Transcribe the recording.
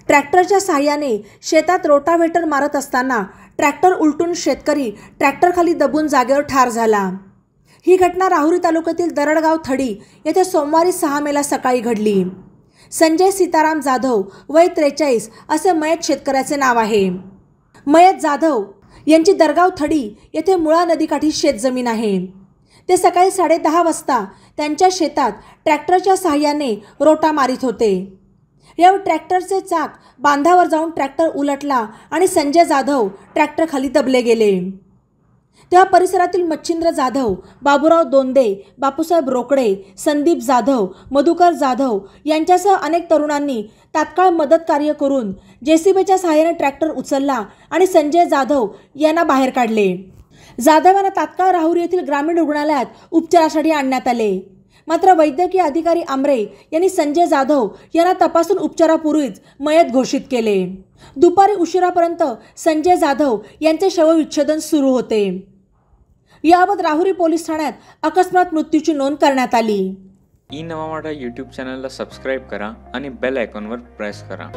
ट्रॅक्टरच्या साहाय्याने शेतात रोटाव्हेटर मारत असताना ट्रॅक्टर उलटून शेतकरी ट्रॅक्टरखाली दबून जागेवर ठार झाला। ही घटना राहुरी तालुक्यातील दरडगाव थडी येथे सोमवारी 6 मेला सकाळी घडली। संजय सीताराम जाधव वय 43 असे मयत शेतकऱ्याचे नाव आहे। मयत जाधव यांची दरगाव थडी येथे मुळा नदीकाठी शेतजमीन आहे। ते सकाळी 10:30 वाजता त्यांच्या शेतात ट्रॅक्टरच्या साहाय्याने रोटा मारित होते। यावेळी ट्रॅक्टरचे चाक बांधावर जाऊन ट्रॅक्टर उलटला आणि संजय जाधव ट्रॅक्टर खाली दबले गेले। तेव्हा परिसरातील मच्छिंद्र जाधव, बाबूराव दोंदे, बापूसाहेब रोकडे, संदीप जाधव, मधुकर जाधव यांच्यासह अनेक तरुणांनी तात्काळ मदत कार्य करून जेसीबीच्या सहाय्याने ट्रॅक्टर उचलला आणि संजय जाधव यांना बाहेर काढले। जाधव यांना तात्काळ राहुरी येथील ग्रामीण रुग्णालयात उपचारासाठी आणण्यात आले। मात्र वैद्यकीय अधिकारी आमरे यांनी संजय जाधव यांना तपासून उपचारापूर्वीच मयत घोषित केले। दुपारी उशिरापर्यंत संजय जाधव यांचे शवविच्छेदन सुरू होते। याबाबत राहुरी पोलीस ठाण्यात अकस्मात मृत्यूची नोंद करण्यात आली। ई नवा मराठा यूट्यूब चॅनलला सबस्क्राइब करा आणि बेल आयकॉनवर प्रेस करा।